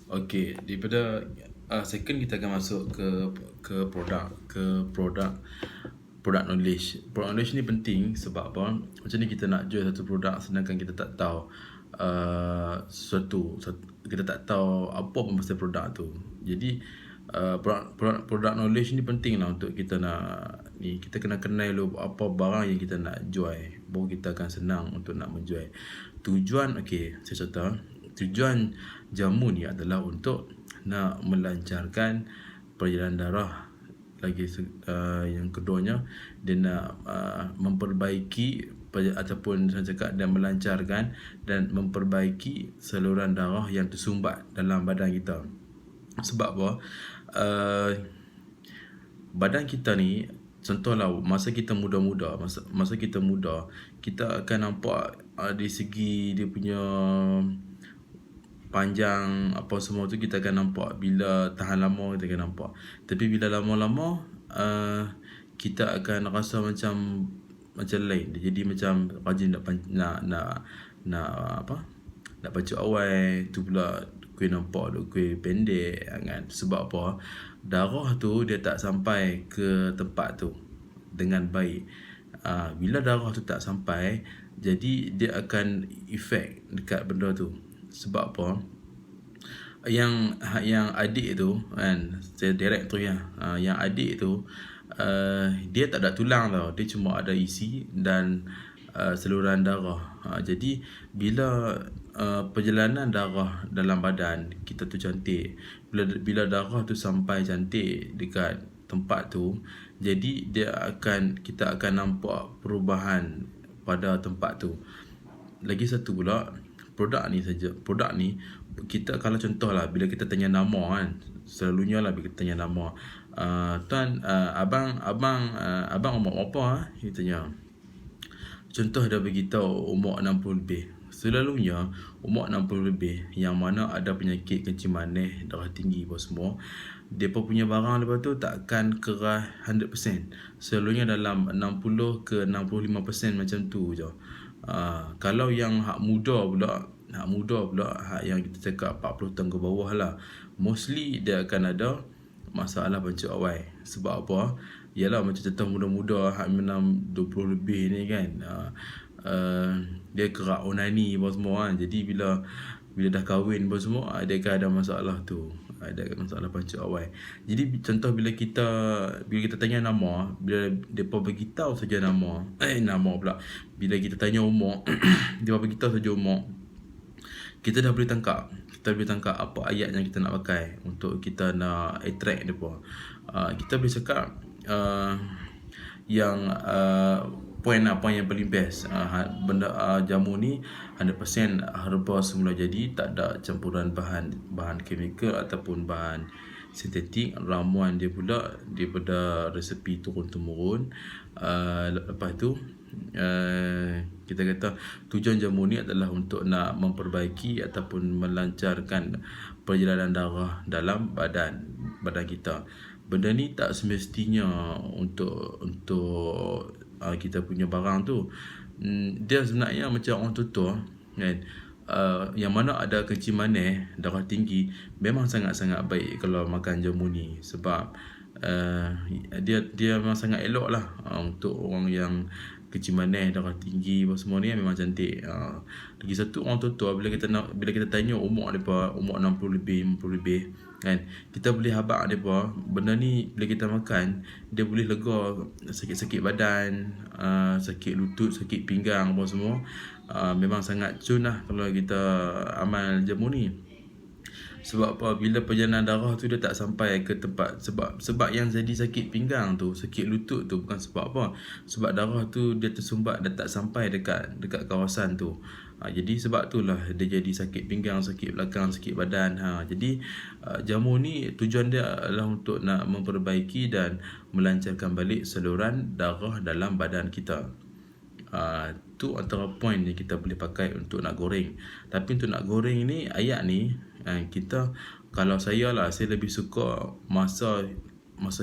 Okey, daripada second kita akan masuk ke produk knowledge. Product knowledge ni penting sebab apa? Macam ni kita nak jual satu produk sedangkan kita tak tahu kita tak tahu apa pun pasal produk tu. Jadi produk knowledge ni penting lah untuk kita nak ni, kita kena kenal dulu apa barang yang kita nak jual, baru kita akan senang untuk nak menjual. Tujuan, okey, saya contoh, tujuan jamu ni adalah untuk nak melancarkan perjalanan darah. Yang keduanya, dia nak memperbaiki ataupun saya cakap, dan melancarkan dan memperbaiki saluran darah yang tersumbat dalam badan kita. Sebab apa? Badan kita ni, contohlah masa kita muda-muda, masa kita muda, kita akan nampak dari segi dia punya panjang apa semua tu, kita akan nampak. Bila tahan lama kita akan nampak. Tapi bila lama-lama kita akan rasa macam lain. Dia jadi macam rajin nak pancuk awal tu pula, kuih nampak kuih pendek kan. Sebab apa? Darah tu dia tak sampai ke tempat tu dengan baik. Bila darah tu tak sampai, jadi dia akan efek dekat benda tu. Sebab apa? Yang adik tu kan, saya direct tu ya. Yang adik tu dia tak ada tulang tau. Dia cuma ada isi dan saluran darah. Jadi bila perjalanan darah dalam badan kita tu cantik, bila darah tu sampai cantik dekat tempat tu, jadi kita akan nampak perubahan pada tempat tu. Lagi satu pula, produk ni kita, kalau contohlah bila kita tanya nama kan, selalunya lah bila kita tanya nama, tuan, abang umur berapa? Kita tanya. Contoh dia beritahu umur 60 lebih. Selalunya umur 60 lebih yang mana ada penyakit kencing manis, darah tinggi apa semua, depa punya barang lepas tu takkan keras 100%. Selalunya dalam 60 ke 65% macam tu je. Kalau yang hak muda pula, hak yang kita cakap 40 tahun ke bawah lah, mostly dia akan ada masalah pancuk awal. Sebab apa? Yalah, macam contoh muda-muda hak 20 lebih ni kan, dia kerak onani apa semua kan. Jadi bila dah kahwin apa semua, dia akan ada masalah tu. Ada masalah pancuk awal. Jadi contoh bila kita tanya nama, bila depa beritahu saja nama pula, bila kita tanya umur depa beritahu saja umur, kita dah boleh tangkap. Kita boleh tangkap apa ayat yang kita nak pakai untuk kita nak attract depa. Kita boleh cakap yang point yang paling best. Benda jamu ni 100% herba semula jadi, tak ada campuran bahan kimia ataupun bahan sintetik. Ramuan dia pula daripada resepi turun temurun. Lepas tu kita kata tujuan jamu ni adalah untuk nak memperbaiki ataupun melancarkan perjalanan darah dalam badan kita. Benda ni tak semestinya untuk kita punya barang tu. Dia sebenarnya macam orang tua kan, yang mana ada kencing manis, darah tinggi, memang sangat-sangat baik kalau makan jamu ni. Sebab dia memang sangat elok lah untuk orang yang kencing manis, darah tinggi apa semua ni, memang cantik. Lagi satu, orang tua bila kita tanya umur depa, umur 60 lebih, 50 lebih kan, kita boleh habaq depa benda ni bila kita makan, dia boleh lega sakit-sakit badan, sakit lutut, sakit pinggang apa semua. Memang sangat cun lah kalau kita amal jamu ni. Sebab apa? Bila perjalanan darah tu dia tak sampai ke tempat, sebab yang jadi sakit pinggang tu, sakit lutut tu, bukan sebab apa, sebab darah tu dia tersumbat dan tak sampai dekat kawasan tu. Jadi sebab itulah dia jadi sakit pinggang, sakit belakang, sakit badan. Jadi jamu ni tujuan dia adalah untuk nak memperbaiki dan melancarkan balik saluran darah dalam badan kita. Tu antara point yang kita boleh pakai untuk nak goreng. Tapi untuk nak goreng ni, ayat ni, kita, kalau saya lebih suka masa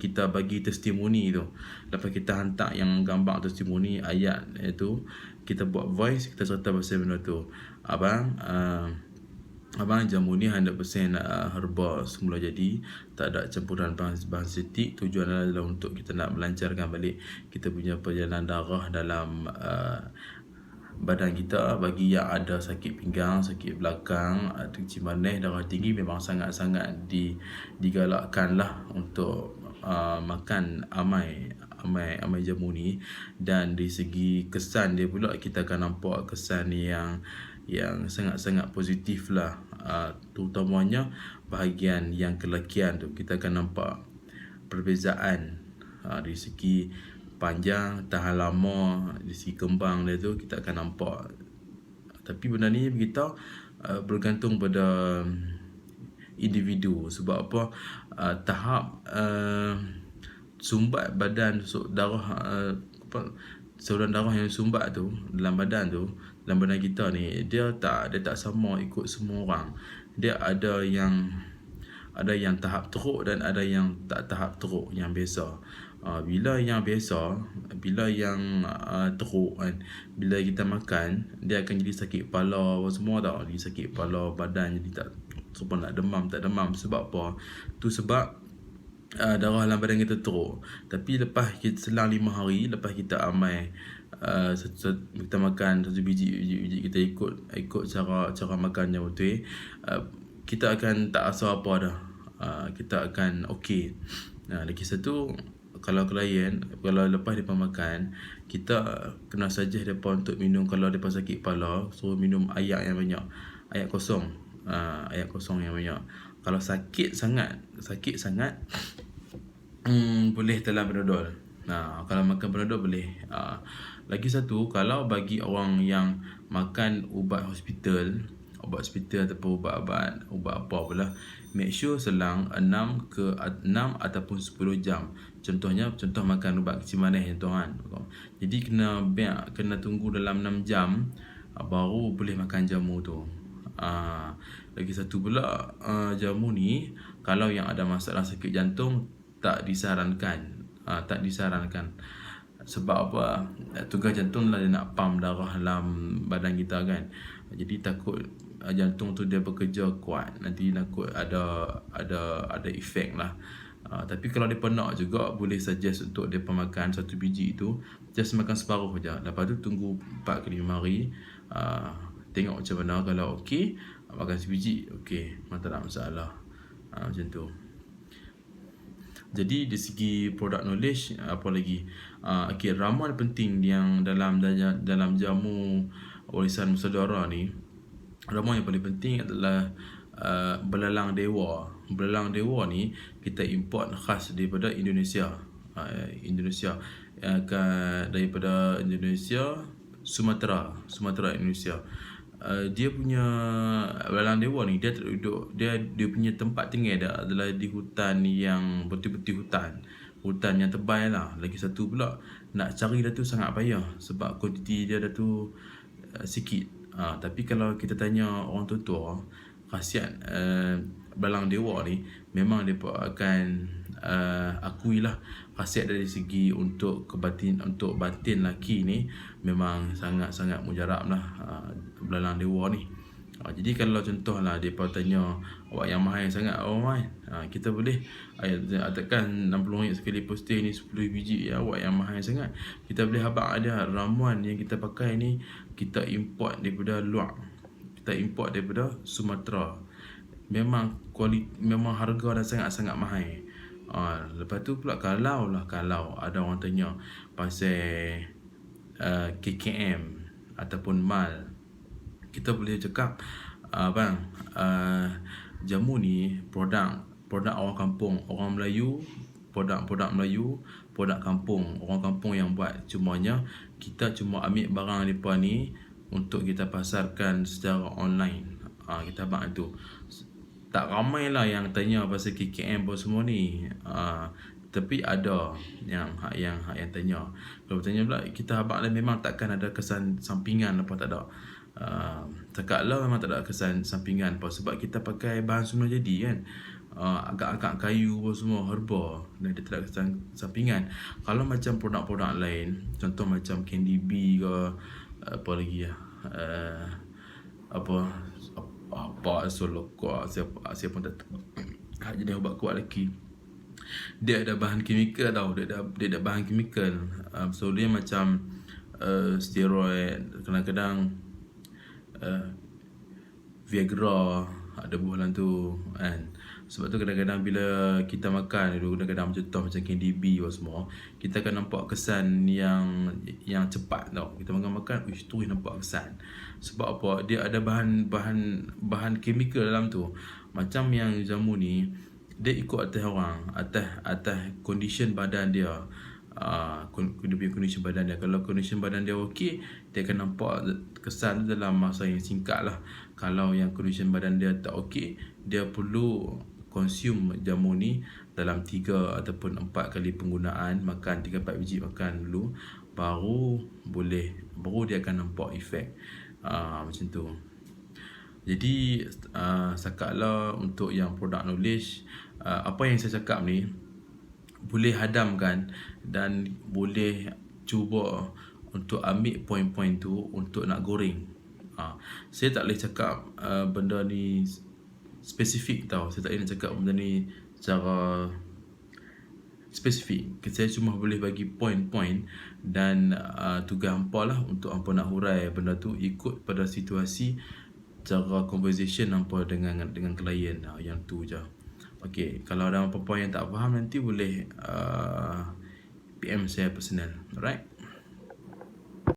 kita bagi testimoni tu, lepas kita hantar yang gambar testimoni ayat itu, kita buat voice, kita cerita pasal benda tu. Abang, abang jamu ni 100% herba semula jadi, tak ada campuran bahan sintetik. Tujuan adalah untuk kita nak melancarkan balik kita punya perjalanan darah dalam badan kita. Bagi yang ada sakit pinggang, sakit belakang, kencing manis, darah tinggi, memang sangat-sangat digalakkan lah untuk makan amai jamu ni. Dan dari segi kesan dia pula, kita akan nampak kesan yang sangat-sangat positif lah, terutamanya bahagian yang kelakian tu. Kita akan nampak perbezaan dari segi panjang, tahan lama, dari segi kembang dia tu kita akan nampak. Tapi benda ni kita bergantung pada individu. Sebab apa? Tahap sumbat badan darah, saluran darah yang sumbat tu dalam badan kita ni, dia tak sama ikut semua orang. Dia ada yang tahap teruk dan ada yang tak tahap teruk, yang biasa. Bila yang biasa, bila yang teruk kan, bila kita makan, dia akan jadi sakit kepala semua tau. Jadi sakit kepala, badan jadi tak sempat nak demam, tak demam. Sebab apa? Tu sebab darah dalam badan kita teruk. Tapi lepas kita selang 5 hari lepas kita amai, kita makan satu biji kita ikut cara makan yang betul, kita akan tak rasa apa dah. Kita akan okey. Lagi satu, kalau klien, kalau lepas depa makan, kita kena suggest depa untuk minum. Kalau depa sakit kepala, suruh minum air yang banyak, air kosong yang banyak. Kalau sakit sangat, boleh telan Panadol. Kalau makan Panadol boleh. Lagi satu, kalau bagi orang yang makan ubat hospital ataupun ubat apa pula, make sure selang 6 ataupun 10 jam. Contoh makan ubat kencing manis tuan. Jadi kena tunggu dalam 6 jam baru boleh makan jamu tu. Lagi satu pula, jamu ni kalau yang ada masalah sakit jantung tak disarankan. Sebab apa? Tugas jantung lah dia nak pump darah dalam badan kita kan. Jadi takut jantung tu dia bekerja kuat, nanti takut ada efek lah. Tapi kalau mereka nak juga, boleh suggest untuk mereka makan satu biji tu, just makan separuh je. Lepas tu tunggu 4 ke 5 hari, tengok macam mana. Kalau okey, makan sebiji, okey, tak ada masalah. Macam tu. Jadi dari segi product knowledge, apa lagi? Okey, ramuan penting yang dalam jamu warisan saudara ni, ramuan yang paling penting adalah belalang dewa. Belalang dewa ni kita import khas daripada Indonesia. Daripada Indonesia, Sumatera Indonesia. Dia punya belalang dewa ni, dia punya tempat tinggal dia adalah di hutan yang betul-betul hutan yang tebal lah. Lagi satu pula, nak cari dia tu sangat payah sebab kuantiti dia dah tu sikit. Tapi kalau kita tanya orang tua, khasiat belalang dewa ni, memang mereka akan akuilah khasiat dari segi untuk batin laki ni memang sangat-sangat mujarab lah, belalang dewa ni. Jadi kalau contohlah mereka tanya, awak yang mahal sangat, kita boleh tekan RM60 sekali posting ni 10 biji, awak yang mahal sangat. Kita boleh habaq ada ramuan yang kita pakai ni, kita import daripada luar, kita import daripada Sumatera. Memang harga dah sangat-sangat mahal. Lepas tu pula, kalau ada orang tanya pasal KKM ataupun MAL, kita boleh cakap, jamu ni produk orang kampung, orang Melayu, produk Melayu, produk kampung, orang kampung yang buat. Cumanya kita cuma ambil barang mereka ni untuk kita pasarkan secara online. Kita buat tu. Tak ramai lah yang tanya pasal KKM apa semua ni. Tapi ada yang tanya. Kalau tanya pula, kita habaq lah memang takkan ada kesan sampingan apa, tak ada. Cakap lah memang tak ada kesan sampingan apa, sebab kita pakai bahan semula jadi kan. Agak-agak kayu apa semua, herba, dan dia tak ada kesan sampingan. Kalau macam produk-produk lain, contoh macam Candy Bee ke apa lagi ya, apa solo kuat siapa pun tak tahu. Jenis ubat kuat lagi. Dia ada bahan kimikal tau, dia ada bahan kimikal. So dia macam steroid, kadang-kadang Viagra ada buah dalam tu kan. Sebab tu kadang-kadang bila kita makan dulu, kadang-kadang contoh macam KDB apa semua, kita akan nampak kesan yang cepat tau. Kita makan terus nampak kesan. Sebab apa? Dia ada bahan kimikal dalam tu. Macam yang jamu ni, dia ikut atas orang, atas condition badan dia. Dia punya condition badan dia. Kalau condition badan dia okey, dia akan nampak kesan dalam masa yang singkat lah. Kalau yang condition badan dia tak okey, dia perlu consume jamu ni dalam 3 ataupun 4 kali penggunaan. Makan 3-4 biji makan dulu, baru dia akan nampak efek macam tu. Jadi setakat untuk yang product knowledge, apa yang saya cakap ni boleh hadamkan dan boleh cuba untuk ambil poin-poin tu untuk nak goreng. Saya tak boleh cakap benda ni spesifik tau. Saya tak boleh nak cakap benda ni secara spesifik. Saya cuma boleh bagi poin-poin dan tugas hampa lah untuk hampa nak hurai benda tu ikut pada situasi, cara conversation hampa dengan klien. Yang tu je. Okay, kalau ada apa-apa yang tak faham nanti boleh PM saya personal. Alright?